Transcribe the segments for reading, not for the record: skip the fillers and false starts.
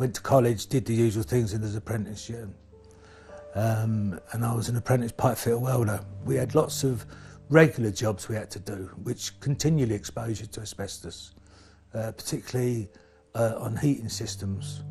went to college, did the usual things in his apprenticeship. And I was an apprentice pipe fitter welder. We had lots of regular jobs we had to do, which continually exposed you to asbestos, particularly on heating systems,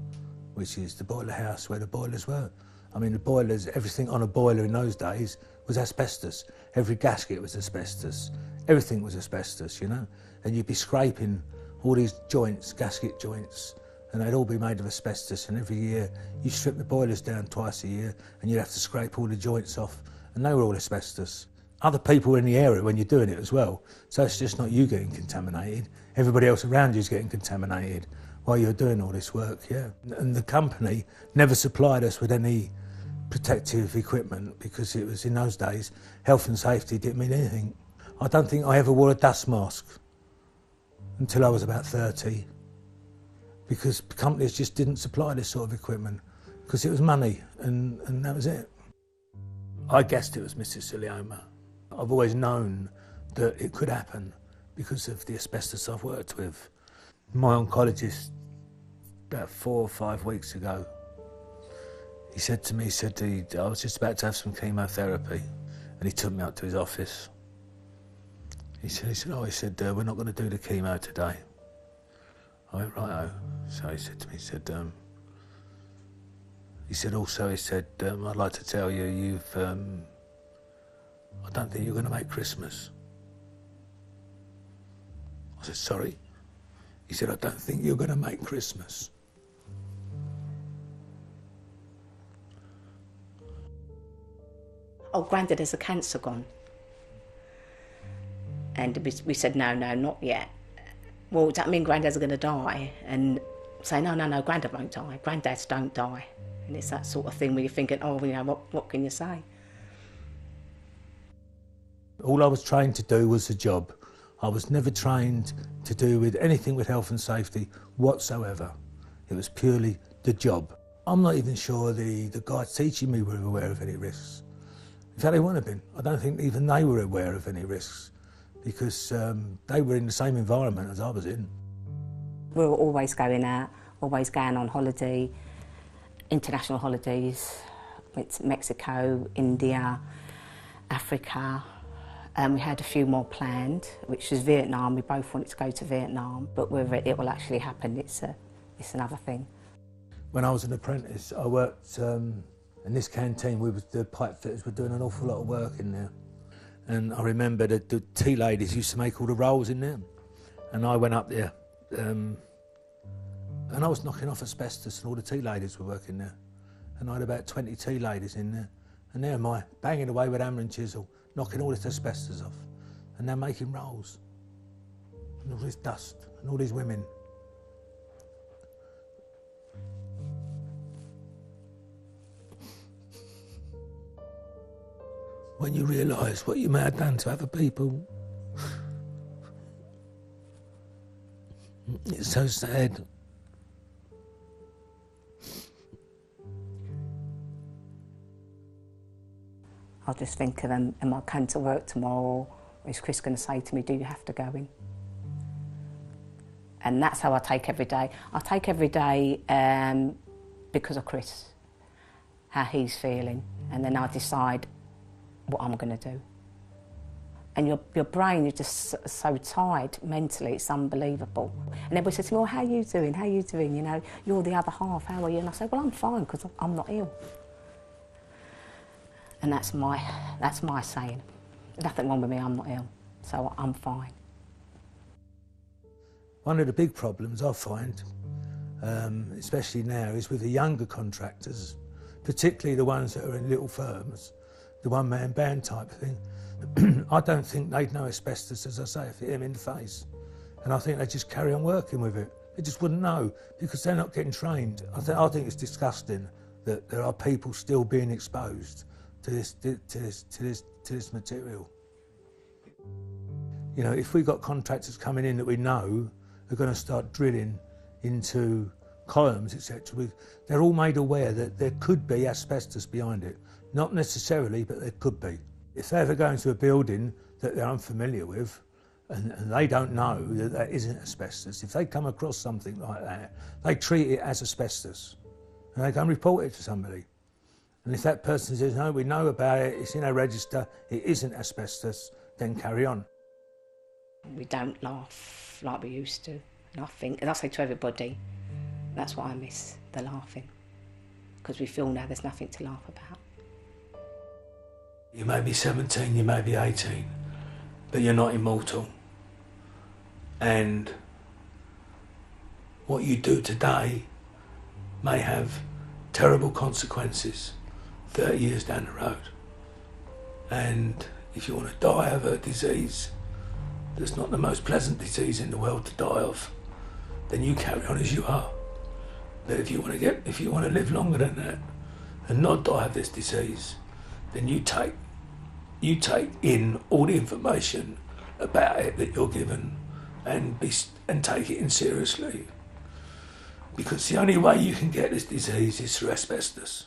which is the boiler house where the boilers were. I mean, the boilers, everything on a boiler in those days was asbestos. Every gasket was asbestos. Everything was asbestos, you know. And you'd be scraping all these joints, gasket joints, and they'd all be made of asbestos. And every year you strip the boilers down twice a year and you'd have to scrape all the joints off, and they were all asbestos. Other people were in the area when you're doing it as well. So it's just not you getting contaminated. Everybody else around you is getting contaminated while you're doing all this work, yeah. And the company never supplied us with any protective equipment because it was, in those days, health and safety didn't mean anything. I don't think I ever wore a dust mask until I was about 30 because companies just didn't supply this sort of equipment because it was money and that was it. I guessed it was mesothelioma. I've always known that it could happen because of the asbestos I've worked with. My oncologist, about 4 or 5 weeks ago, he said to me, I was just about to have some chemotherapy, and he took me up to his office. He said, we're not going to do the chemo today. I went, righto. So he said to me, I'd like to tell you, I don't think you're going to make Christmas. I said, sorry? He said, I don't think you're going to make Christmas. Oh, Grandad, has the cancer gone? And we said, no, not yet. Well, does that mean Grandad's going to die? And say, no, Grandad won't die. Granddads don't die. And it's that sort of thing where you're thinking, oh, you know, what can you say? All I was trained to do was a job. I was never trained to do with anything with health and safety whatsoever. It was purely the job. I'm not even sure the guys teaching me were aware of any risks. In fact, they wouldn't have been. I don't think even they were aware of any risks because they were in the same environment as I was in. We were always going out, always going on holiday, international holidays. Went to Mexico, India, Africa. We had a few more planned, which was Vietnam. We both wanted to go to Vietnam, but whether it will actually happen, it's another thing. When I was an apprentice, I worked in this canteen. The pipe fitters were doing an awful lot of work in there. And I remember that the tea ladies used to make all the rolls in there. And I went up there and I was knocking off asbestos and all the tea ladies were working there. And I had about 20 tea ladies in there. And there am I, banging away with hammer and chisel, knocking all this asbestos off. And they're making rolls. And all this dust and all these women. When you realise what you may have done to other people, it's so sad. I'll just think of them, am I coming to work tomorrow? Is Chris going to say to me, do you have to go in? And that's how I take every day. I take every day because of Chris, how he's feeling, and then I decide what I'm going to do. And your brain is just so tired mentally, it's unbelievable. And everybody says to me, well, how are you doing? How are you doing? You know, you're the other half, how are you? And I say, well, I'm fine because I'm not ill. And that's my saying. There's nothing wrong with me, I'm not ill, so I'm fine. One of the big problems I find, especially now, is with the younger contractors, particularly the ones that are in little firms, the one-man band type thing. I don't think they'd know asbestos, as I say, if it hit them in the face. And I think they'd just carry on working with it. They just wouldn't know because they're not getting trained. I think it's disgusting that there are people still being exposed to this material. You know, if we've got contractors coming in that we know are going to start drilling into columns, etc., they're all made aware that there could be asbestos behind it. Not necessarily, but there could be. If they ever go into a building that they're unfamiliar with, and they don't know that that isn't asbestos. If they come across something like that, they treat it as asbestos and they go and report it to somebody. And if that person says, no, we know about it, it's in our register, it isn't asbestos, then carry on. We don't laugh like we used to. And I say to everybody, that's what I miss, the laughing. Because we feel now there's nothing to laugh about. You may be 17, you may be 18, but you're not immortal. And what you do today may have terrible consequences 30 years down the road. And if you want to die of a disease that's not the most pleasant disease in the world to die of, then you carry on as you are. But if you want to live longer than that and not die of this disease, then you take in all the information about it that you're given and take it in seriously. Because the only way you can get this disease is through asbestos.